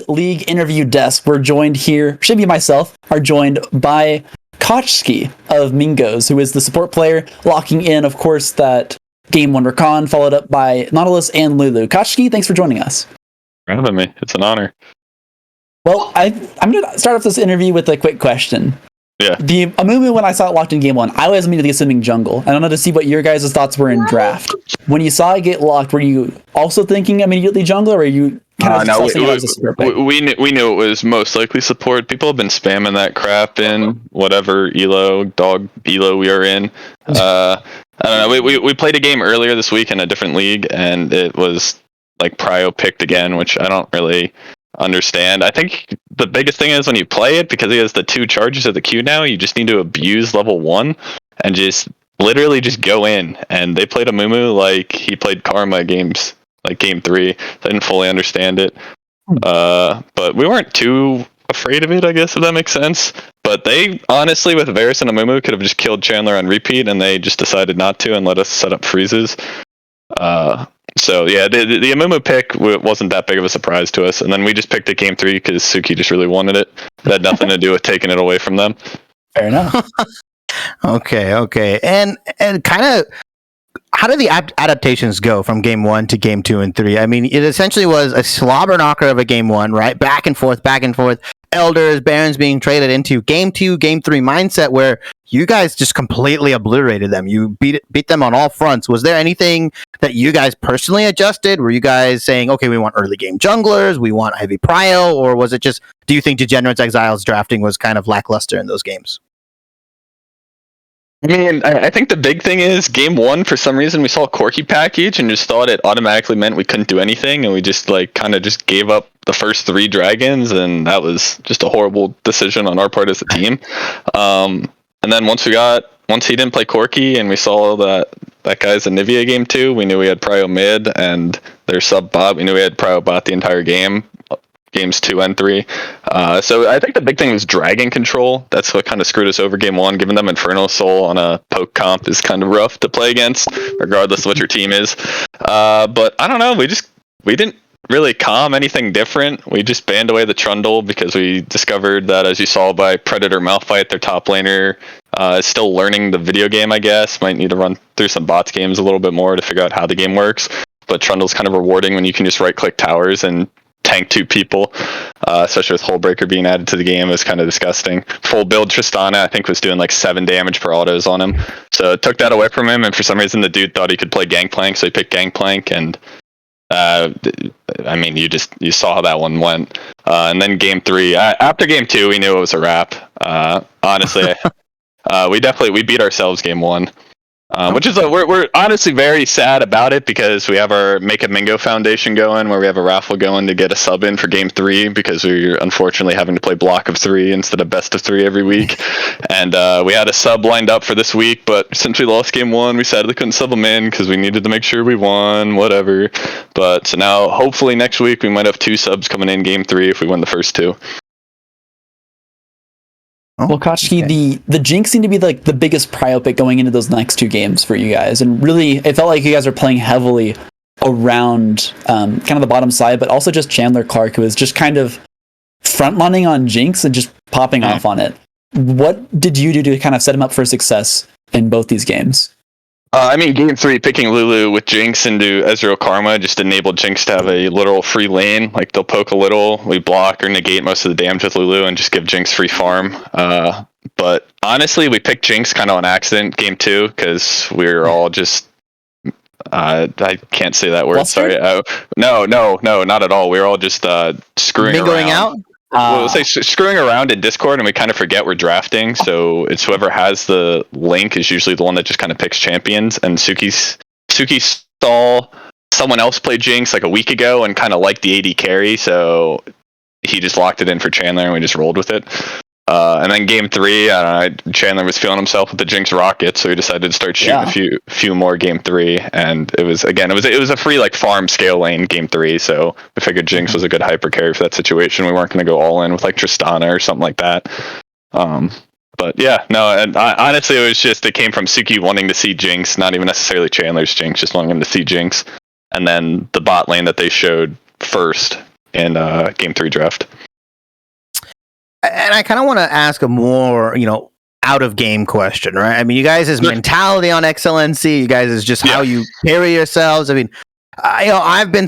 League interview desk. We're joined here, should be myself, are joined by Kotschski of Mingos, who is the support player, locking in, of course, that Game 1 Recon, followed up by Nautilus and Lulu. Kotschski, thanks for joining us. For having me. It's an honor. Well, I'm going to start off this interview with a quick question. Yeah. The Amumu, when I saw it locked in Game 1, I was immediately assuming jungle. I wanted to see what your guys' thoughts were in draft. When you saw it get locked, were you also thinking immediately jungle, or were you kind of no, it as a support pick? we knew it was most likely support. People have been spamming that crap in whatever dog elo we are in. I don't know. We played a game earlier this week in a different league, and it was like Prio picked again, which I don't really understand. I think the biggest thing is when you play it, because he has the 2 charges of the Q now, you just need to abuse level 1 and just literally just go in. And they played Amumu like he played Karma games, like game 3. I didn't fully understand it. But we weren't too afraid of it, I guess, if that makes sense. But they honestly, with Varus and Amumu, could have just killed Chandler on repeat, and they just decided not to and let us set up freezes. So yeah, the Amumu pick wasn't that big of a surprise to us, and then we just picked it game 3 because Suki just really wanted it. It had nothing to do with taking it away from them. Fair enough. Okay, and kind of, how did the adaptations go from game 1 to game 2 and 3? I mean, it essentially was a slobber knocker of a game 1, right? Back and forth. Elders, Barons being traded into game 2, game 3 mindset where you guys just completely obliterated them. You beat them on all fronts. Was there anything that you guys personally adjusted? Were you guys saying, okay, we want early game junglers, we want heavy prio, or was it just, do you think Degenerate's Exiles drafting was kind of lackluster in those games? I mean, I think the big thing is game 1, for some reason, we saw a Corki package and just thought it automatically meant we couldn't do anything. And we just kind of just gave up the first 3 dragons. And that was just a horrible decision on our part as a team. And then once he didn't play Corki and we saw that guy's a Nivea game 2, we knew we had Prio mid and their sub bot. We knew we had Prio bot the entire game. Games 2 and 3. So I think the big thing was dragon control. That's what kind of screwed us over game 1. Giving them Inferno Soul on a poke comp is kind of rough to play against, regardless of what your team is. But I don't know. We didn't really calm anything different. We just banned away the Trundle because we discovered that, as you saw by Predator Malphite, their top laner is still learning the video game, I guess. Might need to run through some bots games a little bit more to figure out how the game works. But Trundle's kind of rewarding when you can just right-click towers and tank 2 people, especially with Hullbreaker being added to the game. Is kind of disgusting. Full build Tristana, I think, was doing like 7 damage per autos on him. So it took that away from him, and for some reason the dude thought he could play Gangplank, so he picked Gangplank, and I mean, you saw how that one went. And then game 3, after game 2, we knew it was a wrap. Honestly, we beat ourselves game 1. Which is we're honestly very sad about it, because we have our Make a Mingo Foundation going, where we have a raffle going to get a sub in for game 3, because we're unfortunately having to play block of 3 instead of best of 3 every week. And we had a sub lined up for this week, but since we lost game 1, we sadly couldn't sub them in because we needed to make sure we won, whatever. But so now hopefully next week we might have 2 subs coming in game 3 if we win the first 2. Well, Kotschski, the Jinx seemed to be like the biggest prio pick going into those next 2 games for you guys, and really it felt like you guys were playing heavily around kind of the bottom side, but also just Chandler Clark, who was just kind of front-running on Jinx and just popping off on it. What did you do to kind of set him up for success in both these games? I mean, game 3, picking Lulu with Jinx into Ezreal Karma just enabled Jinx to have a literal free lane. Like, they'll poke a little, we block or negate most of the damage with Lulu and just give Jinx free farm. But honestly, we picked Jinx kind of on accident game 2, because we were all just... I can't say that word, Flustered? sorry. No, not at all. We were all just screwing Mingling around. out? We'll say screwing around in Discord, and we kind of forget we're drafting. So it's whoever has the link is usually the one that just kind of picks champions. And Suki saw someone else play Jinx like a week ago and kind of liked the AD carry, so he just locked it in for Chandler, and we just rolled with it. And then game 3, Chandler was feeling himself with the Jinx rocket, so he decided to start shooting a few more game 3. And it was a free like farm scale lane game 3, so we figured Jinx was a good hyper carry for that situation. We weren't going to go all in with like Tristana or something like that. But yeah, no, and honestly, it came from Suki wanting to see Jinx, not even necessarily Chandler's Jinx, just wanting him to see Jinx. And then the bot lane that they showed first in Game 3 draft. And I kind of want to ask a more, out of game question, right? I mean, you guys' mentality on XLNC, you guys is just how you carry yourselves. I mean, I've been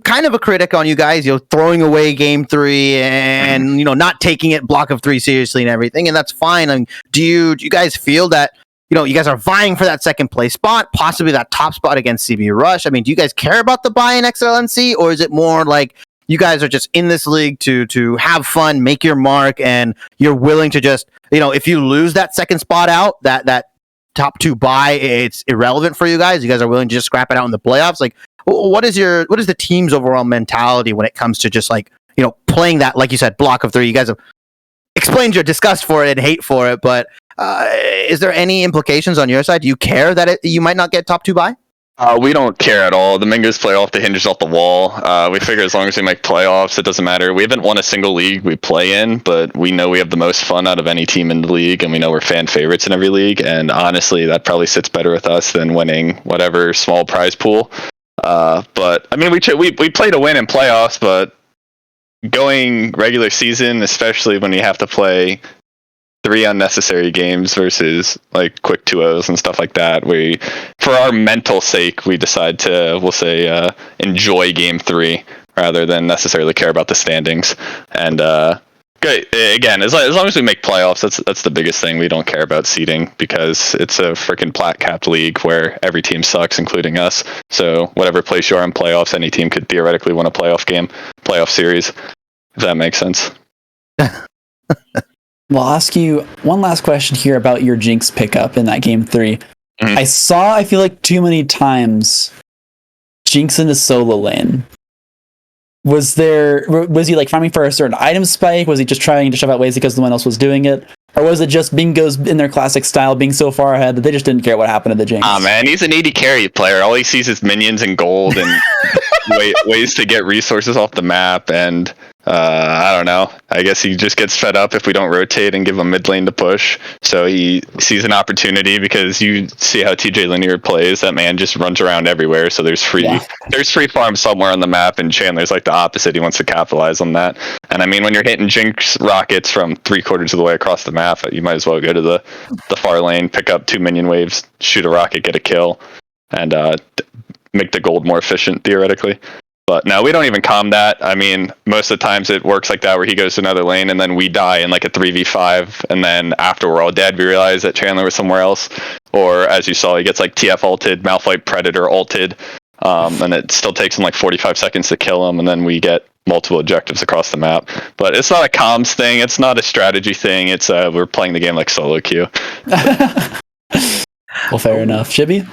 kind of a critic on you guys, throwing away Game 3 and not taking it block of 3 seriously and everything, and that's fine. I mean, do you guys feel that you guys are vying for that second place spot, possibly that top spot against CB Rush? I mean, do you guys care about the buy in XLNC, or is it more like you guys are just in this league to have fun, make your mark, and you're willing to just, if you lose that second spot out, that top 2 bye, it's irrelevant for you guys. You guys are willing to just scrap it out in the playoffs. Like, what is the team's overall mentality when it comes to just like, playing that, like you said, block of 3? You guys have explained your disgust for it and hate for it, but is there any implications on your side? Do you care that you might not get top 2 bye? We don't care at all. The Mingos play off the hinges off the wall. We figure as long as we make playoffs, it doesn't matter. We haven't won a single league we play in, but we know we have the most fun out of any team in the league, and we know we're fan favorites in every league. And honestly, that probably sits better with us than winning whatever small prize pool. But I mean, we play to win in playoffs, but going regular season, especially when you have to play 3 unnecessary games versus like quick 2-0s and stuff like that, for our mental sake, we decide to, we'll say, enjoy Game 3 rather than necessarily care about the standings. And again, as long as we make playoffs, that's the biggest thing. We don't care about seeding because it's a freaking plat-capped league where every team sucks, including us. So whatever place you are in playoffs, any team could theoretically win a playoff series, if that makes sense. Well, I'll ask you one last question here about your Jinx pickup in that Game 3. Mm-hmm. I feel like too many times, Jinx in the solo lane. Was he like farming for a certain item spike? Was he just trying to shove out ways because no one else was doing it? Or was it just Mingos in their classic style being so far ahead that they just didn't care what happened to the Jinx? Man, he's an needy carry player. All he sees is minions and gold and ways to get resources off the map, and I don't know. I guess he just gets fed up if we don't rotate and give him mid lane to push. So he sees an opportunity because you see how TJ Linear plays. That man just runs around everywhere. So there's free farm somewhere on the map, and Chandler's like the opposite. He wants to capitalize on that. And I mean, when you're hitting Jinx rockets from 3/4 of the way across the map, you might as well go to the far lane, pick up 2 minion waves, shoot a rocket, get a kill, and make the gold more efficient theoretically. But no, we don't even calm that. I mean, most of the times it works like that, where he goes to another lane and then we die in like a 3v5, and then after we're all dead, we realize that Chandler was somewhere else. Or as you saw, he gets like TF ulted, Malphite Predator ulted, and it still takes him like 45 seconds to kill him, and then we get multiple objectives across the map. But it's not a comms thing, it's not a strategy thing, it's we're playing the game like solo queue. Well, fair enough. Chibi?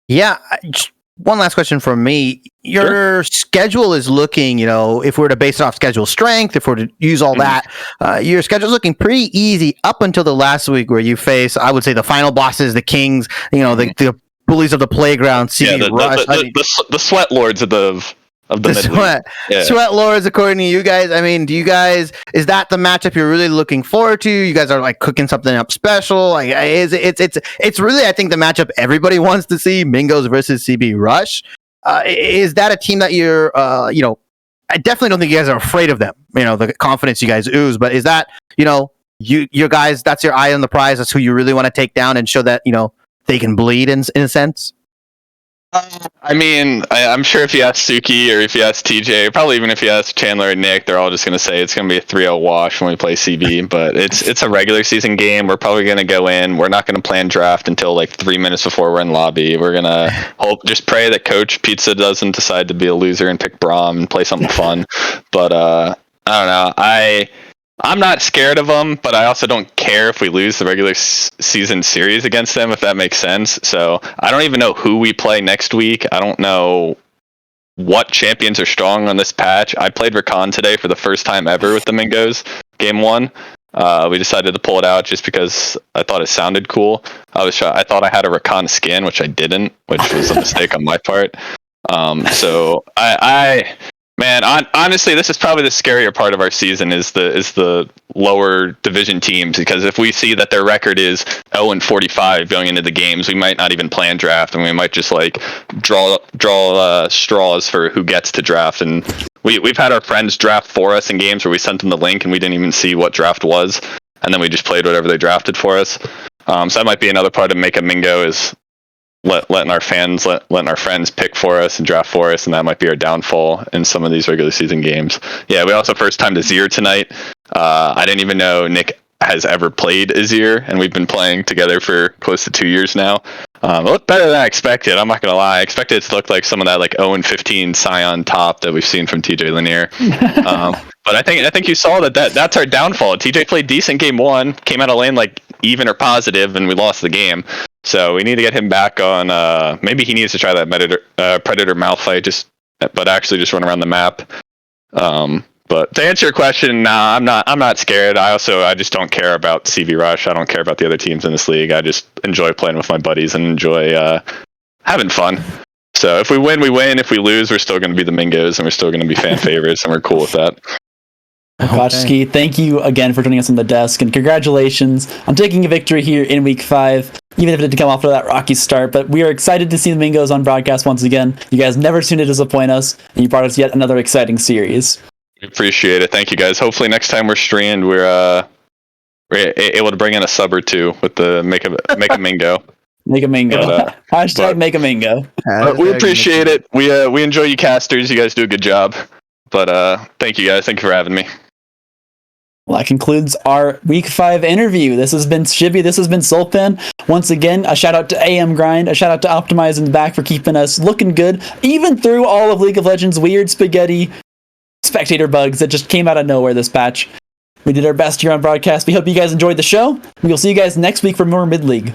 Yeah, one last question from me. Your schedule is looking, if we were to base it off schedule strength, if we were to use all that, your schedule's looking pretty easy up until the last week where you face, I would say, the final bosses, the kings, the bullies of the playground, Rush. The sweat lords of the Sweat Lords, according to you guys. I mean, is that the matchup you're really looking forward to? You guys are like cooking something up special. Like, it's really, I think, the matchup everybody wants to see: Mingos versus CB Rush. Is that a team that you're, I definitely don't think you guys are afraid of them. The confidence you guys ooze, but is that, you guys, that's your eye on the prize? That's who you really want to take down and show that, they can bleed in a sense? I mean, I'm sure if you ask Suki or if you ask TJ, probably even if you ask Chandler and Nick, they're all just going to say it's going to be a 3-0 wash when we play CB. But it's a regular season game. We're probably going to go in. We're not going to plan draft until like 3 minutes before we're in lobby. We're going to just pray that Coach Pizza doesn't decide to be a loser and pick Braum and play something fun. But I don't know. I'm not scared of them, but I also don't care if we lose the regular season series against them, if that makes sense. So I don't even know who we play next week. I don't know what champions are strong on this patch. I played Rakan today for the first time ever with the Mingos, Game 1. We decided to pull it out just because I thought it sounded cool. I thought I had a Rakan skin, which I didn't, which was a mistake on my part. So Man, honestly, this is probably the scarier part of our season is the lower division teams, because if we see that their record is 0-45 going into the games, we might not even plan draft, and we might just like draw straws for who gets to draft, and we've had our friends draft for us in games where we sent them the link and we didn't even see what draft was, and then we just played whatever they drafted for us. So that might be another part of Make a Mingo, is letting our friends pick for us and draft for us, and that might be our downfall in some of these regular season games. Yeah, we also first time to Azir tonight. I didn't even know Nick has ever played Azir, and we've been playing together for close to 2 years now. It looked better than I expected. I'm not gonna lie. I expected it to look like some of that like 0-15 Scion top that we've seen from TJ Lanier. But I think you saw that's our downfall. TJ played decent game 1, came out of lane like even or positive, and we lost the game. So we need to get him back on. Maybe he needs to try that Predator Malphite, but actually just run around the map. But to answer your question, nah, I'm not scared. I just don't care about CV Rush. I don't care about the other teams in this league. I just enjoy playing with my buddies and enjoy having fun. So if we win, we win. If we lose, we're still going to be the Mingos, and we're still going to be fan favorites, and we're cool with that. Kotschski, thank you again for joining us on the desk, and congratulations on taking a victory here in Week 5, even if it didn't come off to that rocky start. But we are excited to see the Mingos on broadcast once again. You guys never seem to disappoint us, and you brought us yet another exciting series. We appreciate it. Thank you, guys. Hopefully next time we're streamed, we're able to bring in a sub or two with the Make a Mingo. Make a Mingo. Hashtag Make a Mingo. We appreciate it. We enjoy you casters. You guys do a good job. But thank you, guys. Thank you for having me. Well, that concludes our Week 5 interview. This has been Shibby. This has been Sulpan. Once again, a shout out to AM Grind. A shout out to Optimize in the back for keeping us looking good, even through all of League of Legends' weird spaghetti spectator bugs that just came out of nowhere this patch. We did our best here on broadcast. We hope you guys enjoyed the show. We'll see you guys next week for more Mid-League.